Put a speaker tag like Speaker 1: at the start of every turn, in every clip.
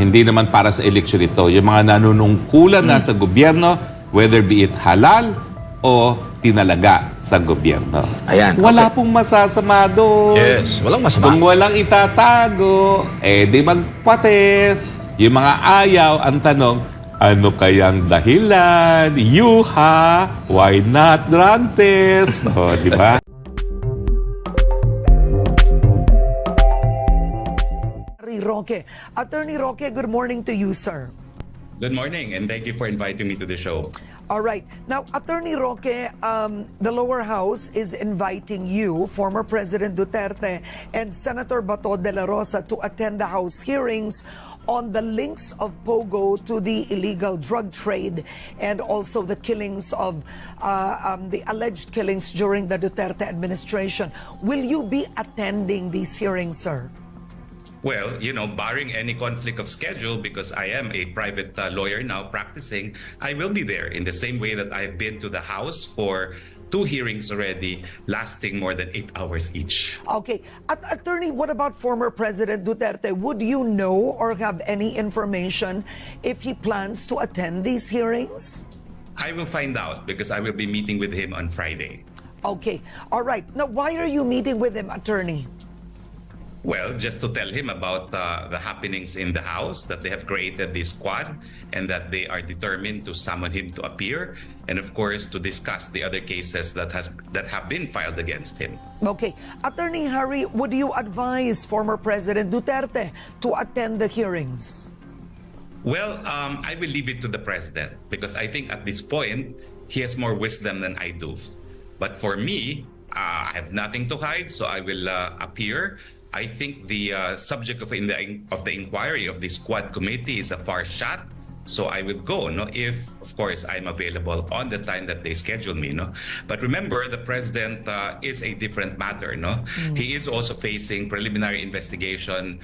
Speaker 1: Hindi naman para sa eleksyon ito. Yung mga nanunungkulan na sa gobyerno, whether be it halal o tinalaga sa gobyerno.
Speaker 2: Ayan,
Speaker 1: Wala pong masasama doon.
Speaker 2: Yes, walang masama.
Speaker 1: Kung walang itatago, di magpatest. Yung mga ayaw, ang tanong, ano kayang dahilan? Yuha, why not drug test? O, di ba?
Speaker 3: Roque. Attorney Roque, good morning to you, sir.
Speaker 4: Good morning, and thank you for inviting me to the show.
Speaker 3: All right. Now, Attorney Roque, the lower house is inviting you, former President Duterte, and Senator Bato de la Rosa to attend the House hearings on the links of Pogo to the illegal drug trade and also the killings of the alleged killings during the Duterte administration. Will you be attending these hearings, sir?
Speaker 4: Well, you know, barring any conflict of schedule, because I am a private lawyer now practicing, I will be there in the same way that I've been to the House for 2 hearings already, lasting more than 8 hours each.
Speaker 3: Okay. Attorney, what about former President Duterte? Would you know or have any information if he plans to attend these hearings?
Speaker 4: I will find out because I will be meeting with him on Friday.
Speaker 3: Okay. All right. Now, why are you meeting with him, Attorney?
Speaker 4: Well, just to tell him about the happenings in the House, that they have created this squad and that they are determined to summon him to appear, and of course to discuss the other cases that have been filed against him.
Speaker 3: Okay. Attorney Harry, would you advise former President Duterte to attend the hearings?
Speaker 4: Well, I will leave it to the president because I think at this point, he has more wisdom than I do. But for me, I have nothing to hide, so I will appear. I think the subject of the inquiry of the squad committee is a far shot. So I will go, no, if, of course, I'm available on the time that they schedule me, no. But remember, the president is a different matter, no. He is also facing preliminary investigation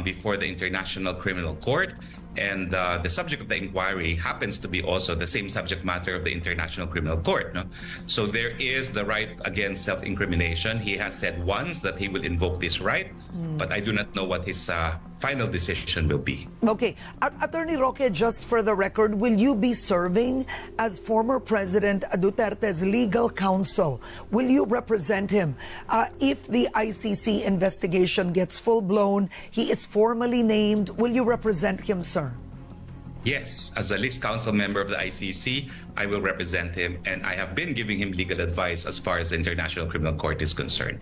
Speaker 4: before the International Criminal Court. And the subject of the inquiry happens to be also the same subject matter of the International Criminal Court. No? So there is the right against self-incrimination. He has said once that he will invoke this right, but I do not know what his final decision will be.
Speaker 3: Okay. Attorney Roque, just for the record, will you be serving as former President Duterte's legal counsel? Will you represent him if the ICC investigation gets full-blown, he is formally named, will you represent him, sir?
Speaker 4: Yes, as a list council member of the ICC, I will represent him, and I have been giving him legal advice as far as the International Criminal Court is concerned.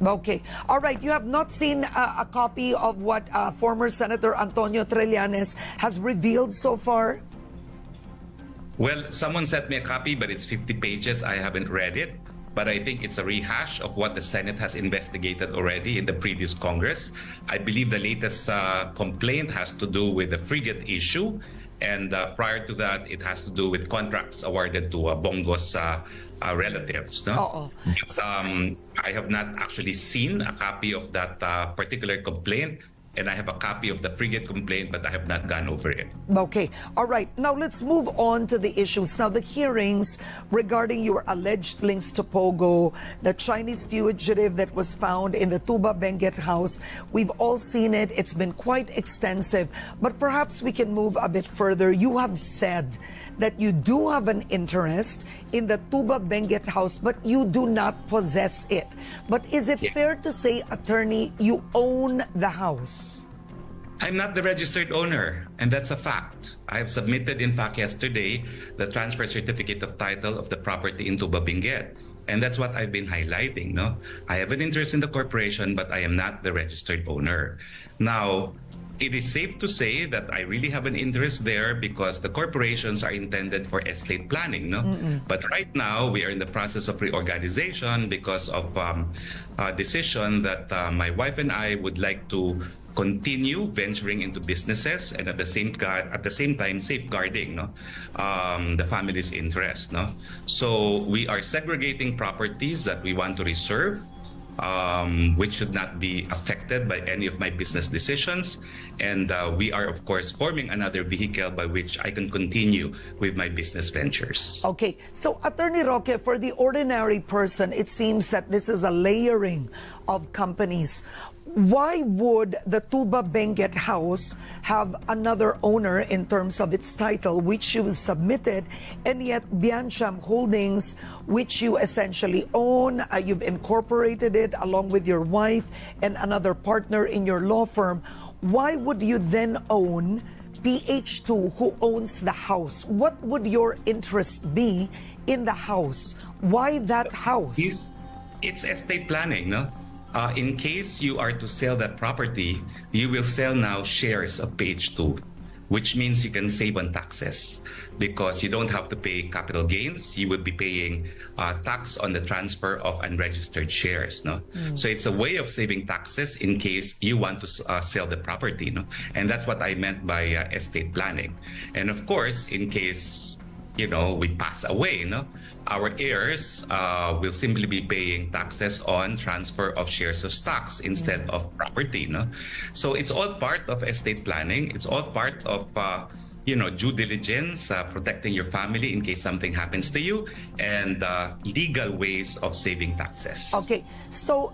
Speaker 3: Okay. All right. You have not seen a copy of what former Senator Antonio Trillanes has revealed so far?
Speaker 4: Well, someone sent me a copy, but it's 50 pages. I haven't read it. But I think it's a rehash of what the Senate has investigated already in the previous Congress. I believe the latest complaint has to do with the frigate issue. And prior to that, it has to do with contracts awarded to Bongo's relatives. No? But, I have not actually seen a copy of that particular complaint. And I have a copy of the frigate complaint, but I have not gone over it.
Speaker 3: Okay. All right. Now let's move on to the issues. Now the hearings regarding your alleged links to Pogo, the Chinese fugitive that was found in the Tuba Benguet house. We've all seen it. It's been quite extensive. But perhaps we can move a bit further. You have said that you do have an interest in the Tuba Benguet house, but you do not possess it. But is it fair to say, attorney, you own the house?
Speaker 4: I'm not the registered owner, and that's a fact. I have submitted, in fact, yesterday, the transfer certificate of title of the property in Tuba Benguet. And that's what I've been highlighting, no? I have an interest in the corporation, but I am not the registered owner. Now, it is safe to say that I really have an interest there because the corporations are intended for estate planning, no? But right now, we are in the process of reorganization because of a decision that my wife and I would like to continue venturing into businesses and at the same time safeguarding the family's interest. No? So we are segregating properties that we want to reserve, which should not be affected by any of my business decisions. And we are, of course, forming another vehicle by which I can continue with my business ventures.
Speaker 3: Okay. So, Attorney Roque, for the ordinary person, it seems that this is a layering of companies. why would the Tuba Benguet house have another owner in terms of its title, which you submitted, and yet Biancham Holdings, which you essentially own, you've incorporated it along with your wife and another partner in your law firm, why would you then own PH2, who owns the house? What would your interest be in the house? Why that house?
Speaker 4: It's estate planning, no? In case you are to sell that property, you will sell now shares of PH2, which means you can save on taxes because you don't have to pay capital gains. You would be paying tax on the transfer of unregistered shares. No, so it's a way of saving taxes in case you want to sell the property. No, and that's what I meant by estate planning. And of course, in case we pass away, no, our heirs will simply be paying taxes on transfer of shares of stocks instead of property, no. So it's all part of estate planning. It's all part of due diligence, protecting your family in case something happens to you, and legal ways of saving taxes.
Speaker 3: Okay, so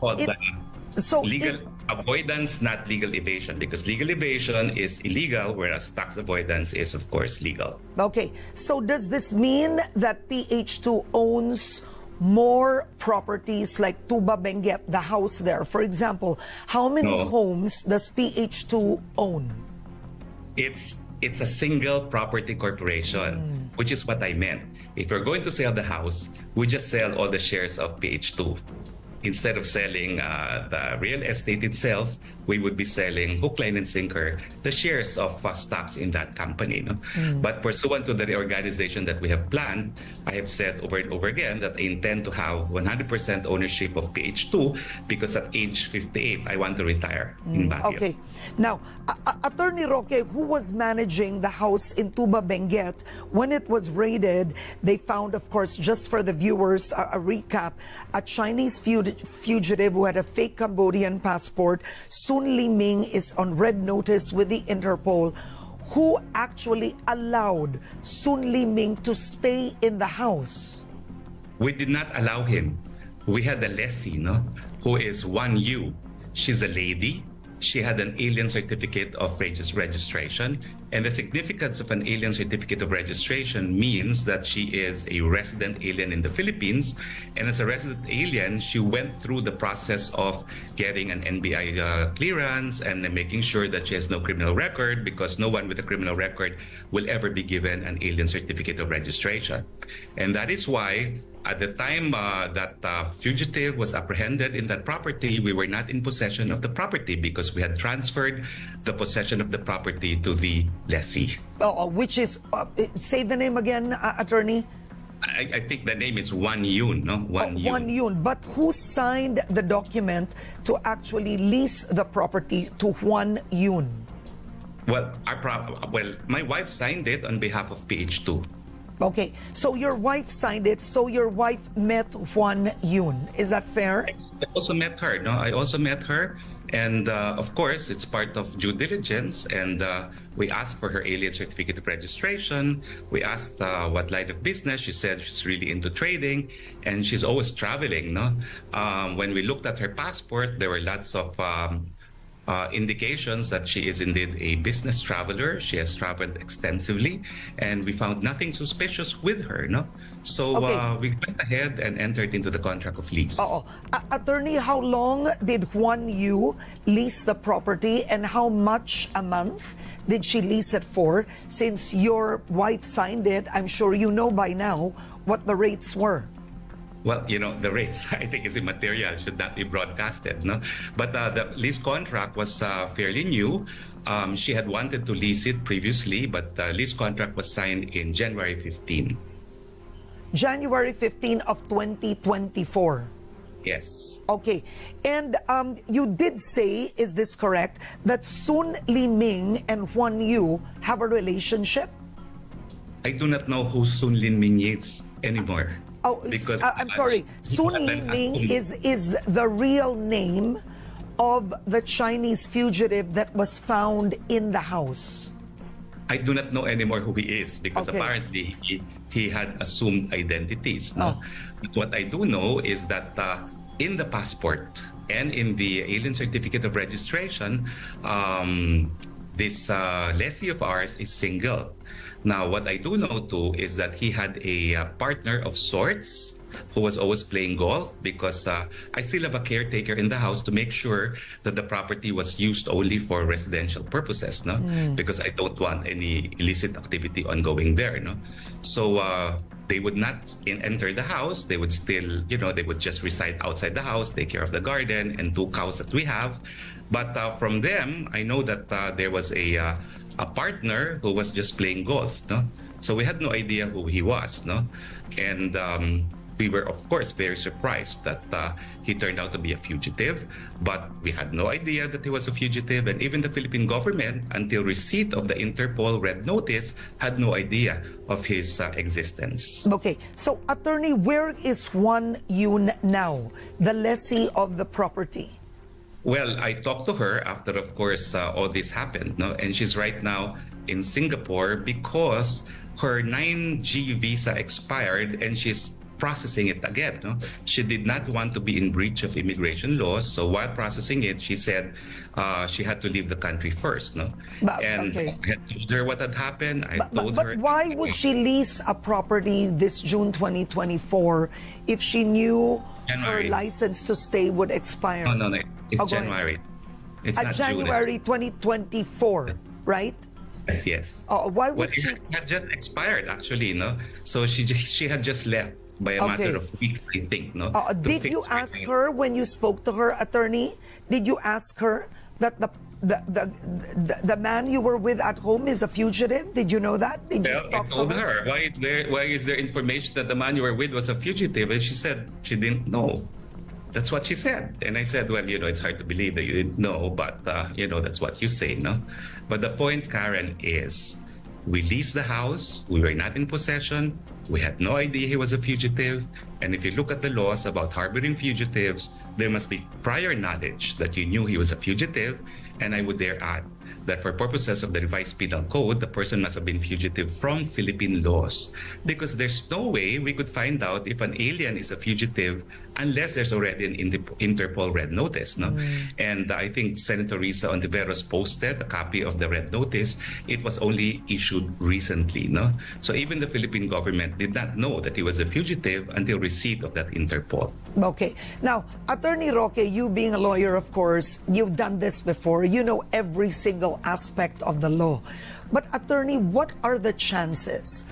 Speaker 4: legal avoidance, not legal evasion, because legal evasion is illegal, whereas tax avoidance is, of course, legal.
Speaker 3: Okay, so does this mean that PH2 owns more properties like Tuba Benguet, the house there? For example, how many homes does PH2 own?
Speaker 4: It's a single property corporation, which is what I meant. If we're going to sell the house, we just sell all the shares of PH2. Instead of selling the real estate itself, we would be selling hook, line, and sinker the shares of stocks in that company. No? But pursuant to the reorganization that we have planned, I have said over and over again that I intend to have 100% ownership of PH2 because at age 58, I want to retire in Baguio. Okay.
Speaker 3: Now, Attorney Roque, who was managing the house in Tuba Benguet, when it was raided, they found, of course, just for the viewers, a recap, a Chinese fugitive who had a fake Cambodian passport. Sun Li Ming is on red notice with the Interpol. Who actually allowed Sun Li Ming to stay in the house?
Speaker 4: We did not allow him. We had a lessee, who is 1U. She's a lady. She had an alien certificate of registration. And the significance of an alien certificate of registration means that she is a resident alien in the Philippines. And as a resident alien, she went through the process of getting an NBI clearance and making sure that she has no criminal record, because no one with a criminal record will ever be given an alien certificate of registration. And that is why at the time that fugitive was apprehended in that property, we were not in possession of the property because we had transferred the possession of the property to the lessee.
Speaker 3: Which is, say the name again, Attorney?
Speaker 4: I think the name is 1Yun, no? 1Yun.
Speaker 3: 1Yun. But who signed the document to actually lease the property to 1Yun?
Speaker 4: Well, my wife signed it on behalf of PH2.
Speaker 3: Okay, so your wife signed it, so your wife met 1Yun. Is that fair?
Speaker 4: I also met her, no? I also met her. And of course, it's part of due diligence. And we asked for her alien certificate of registration. We asked what line of business. She said she's really into trading and she's always traveling, no? When we looked at her passport, there were lots of indications that she is indeed a business traveler. She has traveled extensively, and we found nothing suspicious with her. No, so we went ahead and entered into the contract of lease.
Speaker 3: Attorney, how long did 1U lease the property, and how much a month did she lease it for? Since your wife signed it, I'm sure you know by now what the rates were.
Speaker 4: Well, the rates, I think, is immaterial, should not be broadcasted, no? But the lease contract was fairly new. She had wanted to lease it previously, but the lease contract was signed in January 15.
Speaker 3: January 15 of 2024.
Speaker 4: Yes.
Speaker 3: Okay. And you did say, is this correct, that Sun Li Ming and 1U have a relationship?
Speaker 4: I do not know who Sun Li Ming is anymore.
Speaker 3: Because I'm sorry, Sun Li Ming is the real name of the Chinese fugitive that was found in the house.
Speaker 4: I do not know anymore who he is because apparently he had assumed identities. No? What I do know is that in the passport, And in the alien certificate of registration, this lessee of ours is single. Now, what I do know too is that he had a partner of sorts who was always playing golf, because I still have a caretaker in the house to make sure that the property was used only for residential purposes, no? Because I don't want any illicit activity ongoing there, no? So they would not enter the house. They would still, they would just reside outside the house, take care of the garden and 2 cows that we have. But from them, I know that there was a partner who was just playing golf, no? So we had no idea who he was, no? And we were, of course, very surprised that he turned out to be a fugitive, but we had no idea that he was a fugitive. And even the Philippine government, until receipt of the Interpol red notice, had no idea of his existence.
Speaker 3: Okay, so attorney, where is Juan Yun now, the lessee of the property?
Speaker 4: Well, I talked to her after, of course, all this happened, no? And she's right now in Singapore because her 9G visa expired and she's processing it again, no? She did not want to be in breach of immigration laws, so while processing it, she said she had to leave the country first, no? And
Speaker 3: okay.
Speaker 4: I had told her what had happened. I told her.
Speaker 3: But why would she lease a property this June 2024 if she knew
Speaker 4: January.
Speaker 3: her license to stay would expire?
Speaker 4: No. It's
Speaker 3: Oh, go ahead.
Speaker 4: January. It's not
Speaker 3: January 2024, right?
Speaker 4: June. Yes.
Speaker 3: Why
Speaker 4: Well,
Speaker 3: would she?
Speaker 4: it had just expired, actually, no? So she had just left by a matter of weeks, I think, no? To
Speaker 3: Did
Speaker 4: fix
Speaker 3: you ask
Speaker 4: everything.
Speaker 3: her when you spoke to her, attorney? Did you ask her that the man you were with at home is a fugitive? Did you know that? Did you
Speaker 4: Well, I
Speaker 3: talk
Speaker 4: told
Speaker 3: to her?
Speaker 4: her, why is there information that the man you were with was a fugitive? And she said she didn't know. That's what she said. And I said, well, it's hard to believe that you didn't know, but, that's what you say, no? But the point, Karen, is we leased the house. We were not in possession. We had no idea he was a fugitive. And if you look at the laws about harboring fugitives, there must be prior knowledge that you knew he was a fugitive. And I would dare add that for purposes of the revised penal code, the person must have been fugitive from Philippine laws, because there's no way we could find out if an alien is a fugitive unless there's already an Interpol red notice, no? And I think Senator Risa Ontiveros posted a copy of the red notice. It was only issued recently, no? So even the Philippine government did not know that he was a fugitive until receipt of that Interpol.
Speaker 3: Okay. Now, Attorney Roque, you being a lawyer, of course, you've done this before. You know every single aspect of the law. But, attorney, what are the chances?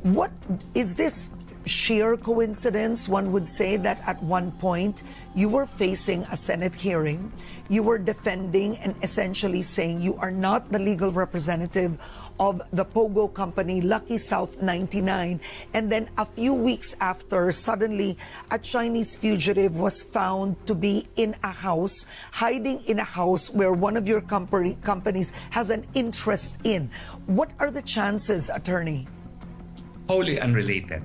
Speaker 3: What is this sheer coincidence? One would say that at one point you were facing a Senate hearing, you were defending and essentially saying you are not the legal representative of the Pogo company, Lucky South 99, and then a few weeks after, suddenly a Chinese fugitive was found to be in a house, hiding in a house where one of your companies has an interest in. What are the chances, attorney?
Speaker 4: Wholly unrelated.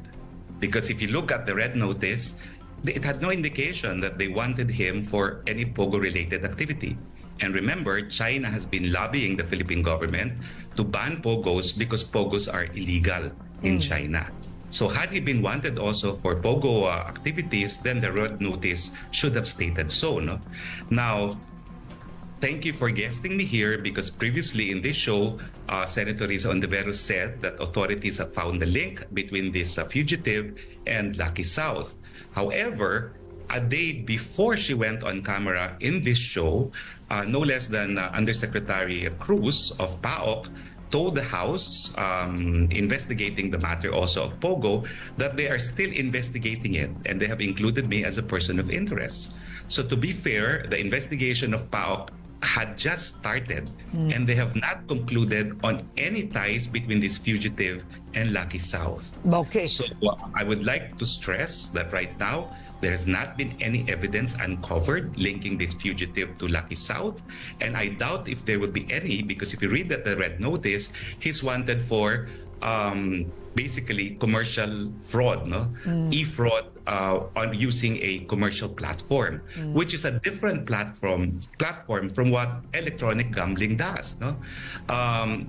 Speaker 4: Because if you look at the red notice, it had no indication that they wanted him for any Pogo-related activity. And remember, China has been lobbying the Philippine government to ban Pogos because Pogos are illegal in China. So had he been wanted also for Pogo activities, then the red notice should have stated so, no? Now, thank you for guesting me here, because previously in this show, Senator Risa Ontiveros said that authorities have found the link between this fugitive and Lucky South. However, a day before she went on camera in this show, no less than Undersecretary Cruz of PAOK told the House, investigating the matter also of Pogo, that they are still investigating it and they have included me as a person of interest. So to be fair, the investigation of PAOK had just started and they have not concluded on any ties between this fugitive and Lucky South.
Speaker 3: Okay.
Speaker 4: So I would like to stress that right now, there has not been any evidence uncovered linking this fugitive to Lucky South. And I doubt if there would be any, because if you read that the red notice, he's wanted for basically commercial fraud, no? E-fraud on using a commercial platform, which is a different platform from what electronic gambling does, no?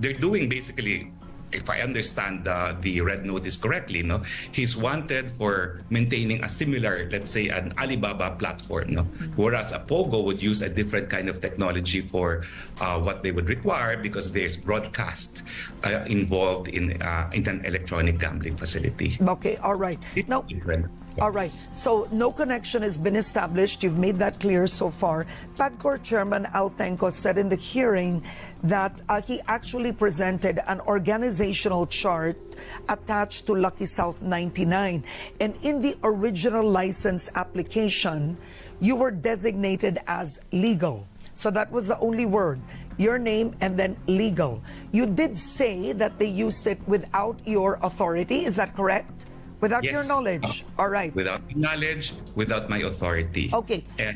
Speaker 4: They're doing basically if I understand the red notice correctly, no, he's wanted for maintaining a similar, let's say, an Alibaba platform, no, whereas a Pogo would use a different kind of technology for what they would require because there's broadcast involved in an electronic gambling facility.
Speaker 3: Okay, all right. Now, all right. So no connection has been established. You've made that clear so far. PAGCOR Chairman Al Tenco said in the hearing that he actually presented an organizational chart attached to Lucky South 99. And in the original license application, you were designated as legal. So that was the only word, your name and then legal. You did say that they used it without your authority. Is that correct? Without your knowledge. All right.
Speaker 4: Without knowledge, without my authority.
Speaker 3: Okay.
Speaker 4: And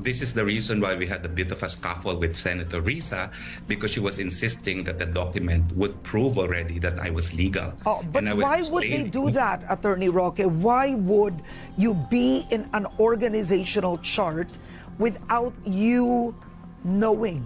Speaker 4: this is the reason why we had a bit of a scuffle with Senator Risa, because she was insisting that the document would prove already that I was legal.
Speaker 3: Oh, but why would they do that, Attorney Roque? Why would you be in an organizational chart without you knowing?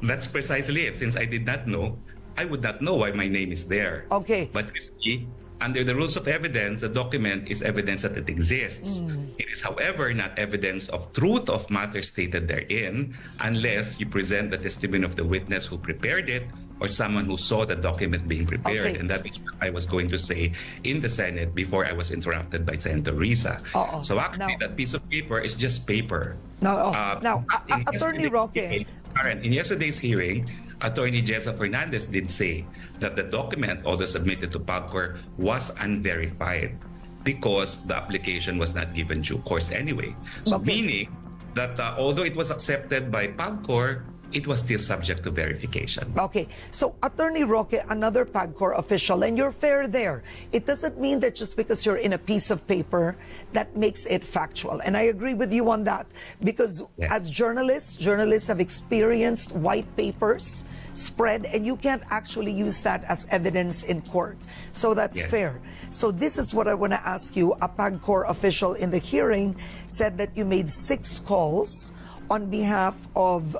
Speaker 4: That's precisely it. Since I did not know, I would not know why my name is there.
Speaker 3: Okay.
Speaker 4: But you see, under the rules of evidence, the document is evidence that it exists. It is, however, not evidence of truth of matters stated therein unless you present the testimony of the witness who prepared it or someone who saw the document being prepared.
Speaker 3: Okay.
Speaker 4: And that is what I was going to say in the Senate before I was interrupted by Senator Risa. So actually, that piece of paper is just paper.
Speaker 3: Attorney Roque.
Speaker 4: In yesterday's hearing, Attorney Jessa Fernandez did say that the document, although submitted to PAGCOR, was unverified because the application was not given due course anyway. So meaning that although it was accepted by PAGCOR, it was still subject to verification.
Speaker 3: Okay, so Attorney Roque, another PAGCOR official, and you're fair there. It doesn't mean that just because you're in a piece of paper, that makes it factual. And I agree with you on that, because as journalists have experienced white papers spread, and you can't actually use that as evidence in court. So that's fair. So this is what I want to ask you. A PAGCOR official in the hearing said that you made 6 calls on behalf of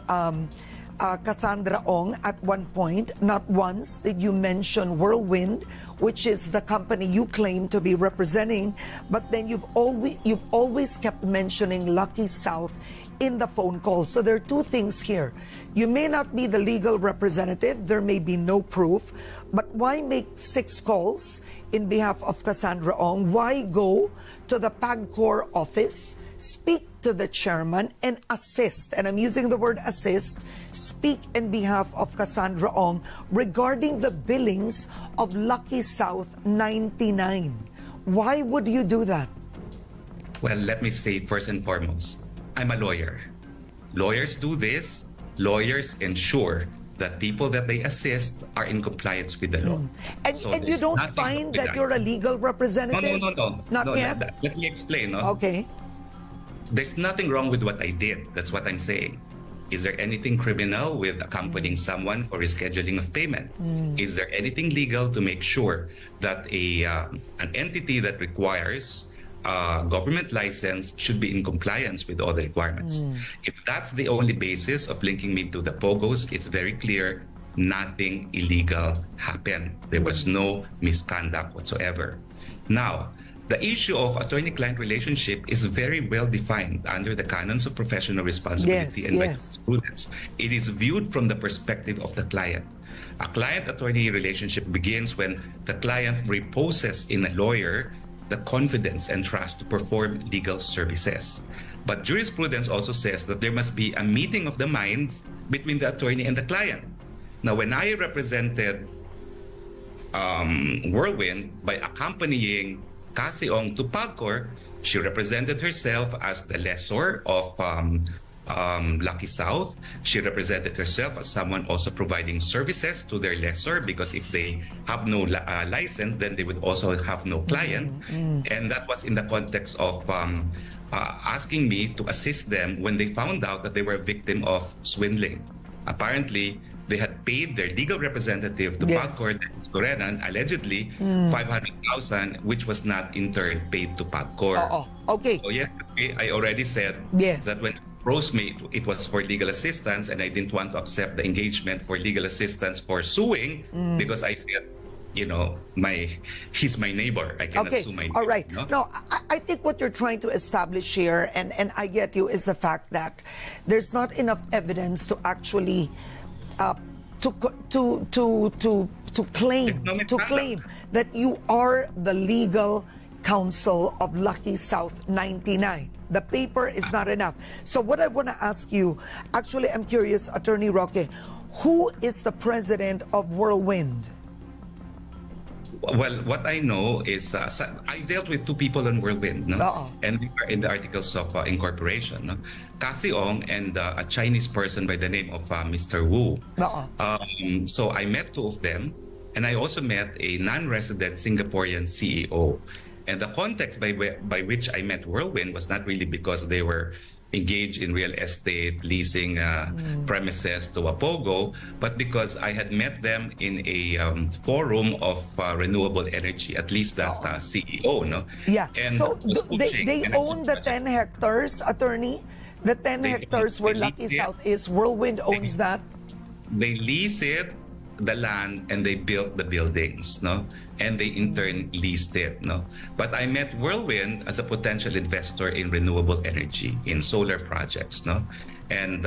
Speaker 3: Cassandra Ong at one point. Not once did you mention Whirlwind, which is the company you claim to be representing, but then you've always kept mentioning Lucky South in the phone call. So there are 2 things here. You may not be the legal representative, there may be no proof, but why make 6 calls in behalf of Cassandra Ong? Why go to the PAGCOR office, speak to the chairman, and assist, and I'm using the word assist, speak in behalf of Cassandra Ong regarding the billings of Lucky South 99? Why would you do that?
Speaker 4: Well, let me say first and foremost, I'm a lawyer. Lawyers do this. Lawyers ensure that people that they assist are in compliance with the law.
Speaker 3: And you don't find that you're a legal representative?
Speaker 4: No.
Speaker 3: Not yet?
Speaker 4: Let me explain.
Speaker 3: Okay.
Speaker 4: There's nothing wrong with what I did. That's what I'm saying. Is there anything criminal with accompanying someone for rescheduling of payment? Is there anything legal to make sure that an entity that requires government license should be in compliance with all the requirements? If that's the only basis of linking me to the Pogos, it's very clear nothing illegal happened. There was no misconduct whatsoever. Now, the issue of attorney-client relationship is very well defined under the canons of professional responsibility and jurisprudence. It is viewed from the perspective of the client. A client-attorney relationship begins when the client reposes in a lawyer the confidence and trust to perform legal services. But jurisprudence also says that there must be a meeting of the minds between the attorney and the client. Now, when I represented Whirlwind by accompanying Cassie Ong to PAGCOR, she represented herself as the lessor of Lucky South. She represented herself as someone also providing services to their lessor, because if they have no license, then they would also have no client. And that was in the context of asking me to assist them when they found out that they were a victim of swindling. Apparently, they had paid their legal representative to PAGCOR, allegedly, 500,000, which was not in turn paid to PAGCOR.
Speaker 3: Okay.
Speaker 4: So yesterday, I already said that when approached me, it was for legal assistance, and I didn't want to accept the engagement for legal assistance for suing because I said, you know, he's my neighbor. I cannot sue my neighbor.
Speaker 3: All right.
Speaker 4: You know?
Speaker 3: No, I think what you're trying to establish here, and I get you, is the fact that there's not enough evidence to actually to claim that you are the legal counsel of Lucky South 99. The paper is not enough. So what I want to ask you, actually, I'm curious, Attorney Roque, who is the president of Whirlwind?
Speaker 4: Well, what I know is I dealt with two people on Whirlwind, no? And we were in the articles of incorporation. No? Cassie Ong and a Chinese person by the name of Mr. Wu. So I met two of them, and I also met a non-resident Singaporean CEO. And the context by which I met Whirlwind was not really because they were engaged in real estate, leasing premises to a Pogo, but because I had met them in a forum of renewable energy, at least that CEO, no?
Speaker 3: Yeah,
Speaker 4: and
Speaker 3: so they own the 10 hectares, attorney? The 10 hectares where Lucky South is, Whirlwind owns that?
Speaker 4: They lease it, the land, and they built the buildings, no? And they in turn leased it, no? But I met Whirlwind as a potential investor in renewable energy, in solar projects, no? And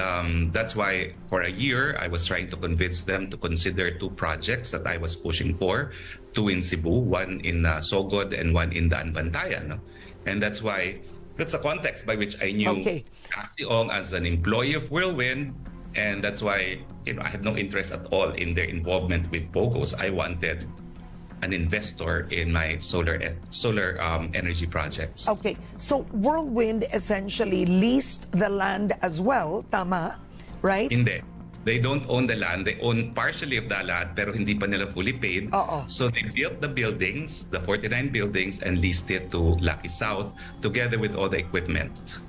Speaker 4: that's why for a year I was trying to convince them to consider two projects that I was pushing for, two in Cebu, one in Sogod and one in Daan Bantayan, no? And that's why, that's the context by which I knew Cassie Ong as an employee of Whirlwind. And that's why, you know, I had no interest at all in their involvement with Pogos. I wanted an investor in my solar energy projects.
Speaker 3: Okay, so Whirlwind essentially leased the land as well, tama, right?
Speaker 4: Hindi. They don't own the land. They own partially of the land, pero hindi pa nila fully paid. So they built the buildings, the 49 buildings, and leased it to Lucky South together with all the equipment.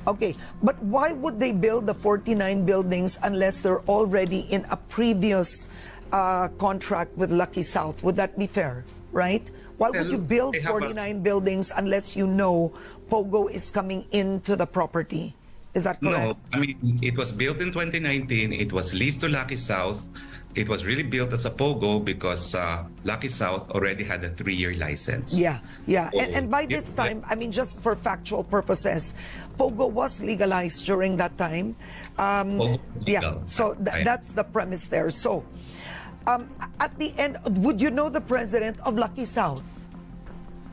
Speaker 3: Okay, but why would they build the 49 buildings unless they're already in a previous contract with Lucky South? Would that be fair, right? Why would you build 49 buildings unless you know Pogo is coming into the property? Is that correct?
Speaker 4: No, I mean, it was built in 2019. It was leased to Lucky South. It was really built as a Pogo because Lucky South already had a 3-year license.
Speaker 3: Yeah. And by this time, I mean, just for factual purposes, Pogo was legalized during that time. So that's the premise there. So at the end, would you know the president of Lucky South?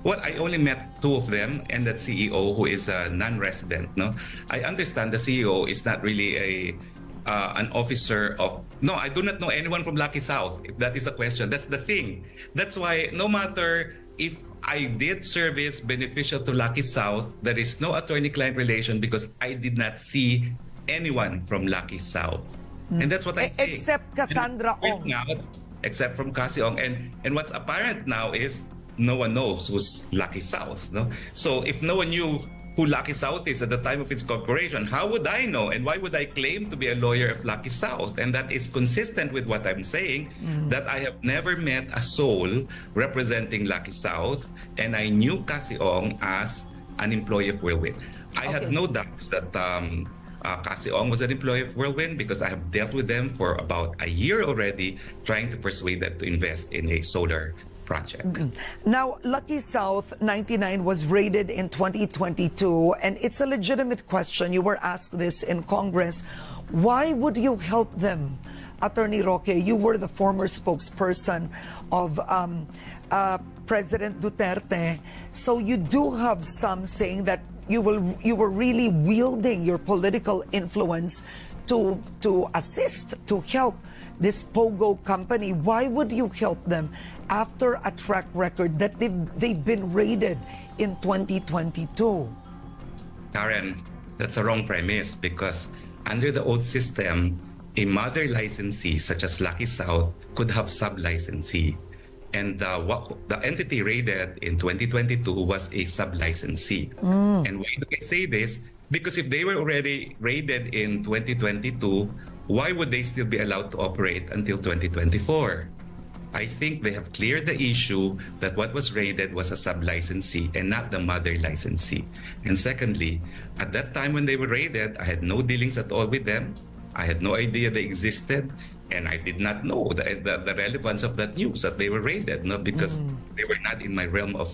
Speaker 4: Well, I only met two of them and that CEO who is a non-resident. No, I understand the CEO is not really an officer of. No, I do not know anyone from Lucky South. If that is a question, that's the thing. That's why no matter if I did service beneficial to Lucky South, there is no attorney-client relation because I did not see anyone from Lucky South, and that's what I say.
Speaker 3: Except Cassandra Ong.
Speaker 4: Except from Cassie Ong, and what's apparent now is no one knows who's Lucky South. No, so if no one knew who Lucky South is at the time of its corporation, how would I know? And why would I claim to be a lawyer of Lucky South? And that is consistent with what I'm saying, that I have never met a soul representing Lucky South, and I knew Cassie Ong as an employee of Whirlwind. I had no doubts that Cassie Ong was an employee of Whirlwind because I have dealt with them for about a year already, trying to persuade them to invest in a solar project.
Speaker 3: Now, Lucky South 99 was raided in 2022, and it's a legitimate question. You were asked this in Congress. Why would you help them? Attorney Roque, you were the former spokesperson of President Duterte, so you do have some saying that you were really wielding your political influence to assist, to help this Pogo company. Why would you help them after a track record that they've been raided in 2022?
Speaker 4: Karen, that's a wrong premise because under the old system, a mother licensee such as Lucky South could have sub-licensee. And the entity raided in 2022 was a sub-licensee. And why do I say this? Because if they were already raided in 2022, why would they still be allowed to operate until 2024? I think they have cleared the issue that what was raided was a sub-licensee and not the mother licensee. And secondly, at that time when they were raided, I had no dealings at all with them. I had no idea they existed, and I did not know the relevance of that news that they were raided, no, because they were not in my realm of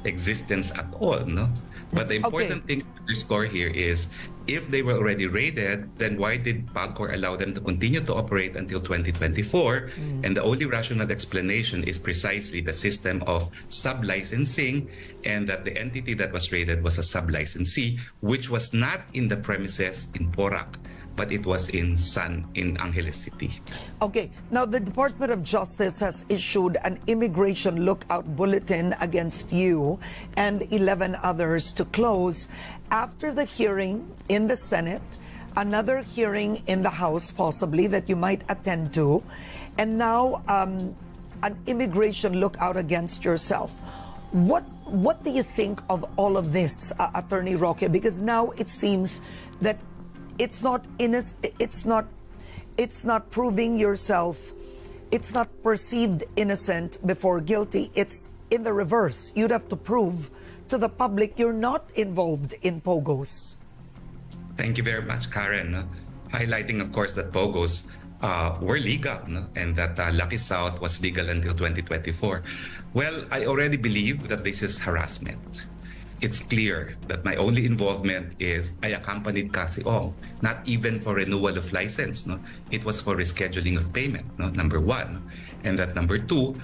Speaker 4: existence at all. No? But the important thing to underscore here is, if they were already raided, then why did PAGCOR allow them to continue to operate until 2024? And the only rational explanation is precisely the system of sub-licensing, and that the entity that was raided was a sub-licensee, which was not in the premises in Porac, but it was in Angeles City.
Speaker 3: Okay, now the Department of Justice has issued an immigration lookout bulletin against you and 11 others to close after the hearing in the Senate, another hearing in the House possibly that you might attend to, and now an immigration lookout against yourself. What do you think of all of this, Attorney Roque? Because now it seems that it's not proving yourself, it's not perceived innocent before guilty. It's in the reverse. You'd have to prove to the public you're not involved in Pogos.
Speaker 4: Thank you very much, Karen. Highlighting, of course, that Pogos were legal, no? And that Lucky South was legal until 2024. Well, I already believe that this is harassment. It's clear that my only involvement is I accompanied Cassie Ong, not even for renewal of license. No? It was for rescheduling of payment, no? Number one. And that number two,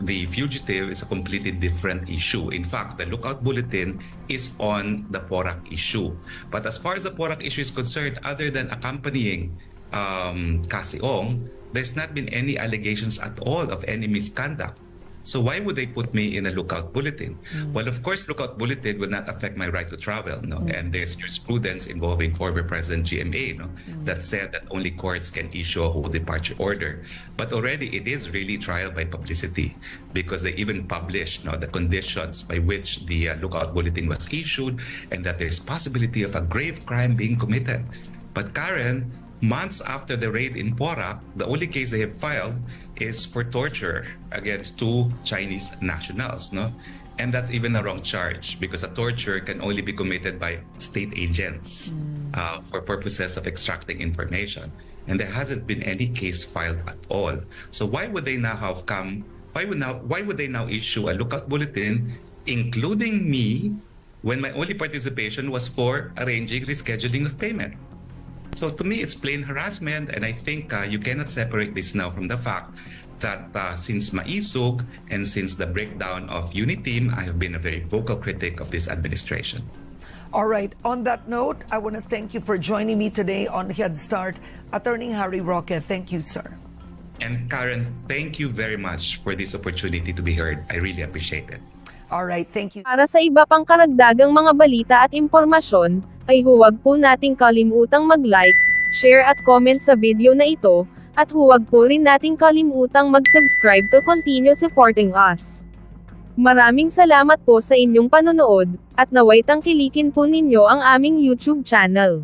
Speaker 4: the fugitive is a completely different issue. In fact, the lookout bulletin is on the Porac issue. But as far as the Porac issue is concerned, other than accompanying Cassie Ong, there's not been any allegations at all of any misconduct. So why would they put me in a lookout bulletin? Well, of course, lookout bulletin would not affect my right to travel, no? And there's jurisprudence involving former President GMA, no? That said that only courts can issue a whole departure order. But already it is really trial by publicity, because they even published, no, the conditions by which the lookout bulletin was issued, and that there's possibility of a grave crime being committed. But Karen, months after the raid in Porac, the only case they have filed is for torture against 2 Chinese nationals, no? And that's even a wrong charge, because a torture can only be committed by state agents for purposes of extracting information. And there hasn't been any case filed at all. So why would they now have come? Why would they now issue a lookout bulletin, including me, when my only participation was for arranging rescheduling of payment? So to me, it's plain harassment, and I think you cannot separate this now from the fact that since Maisog and since the breakdown of Uniteam, I have been a very vocal critic of this administration.
Speaker 3: All right. On that note, I want to thank you for joining me today on Head Start, Attorney Harry Roque. Thank you, sir.
Speaker 4: And Karen, thank you very much for this opportunity to be heard. I really appreciate it.
Speaker 3: All right. Thank you.
Speaker 2: Para sa iba pang karagdagang mga balita at impormasyon, ay huwag po nating kalimutang mag-like, share at comment sa video na ito, at huwag po rin nating kalimutang mag-subscribe to continue supporting us. Maraming salamat po sa inyong panonood, at naway tangkilikin po ninyo ang aming YouTube channel.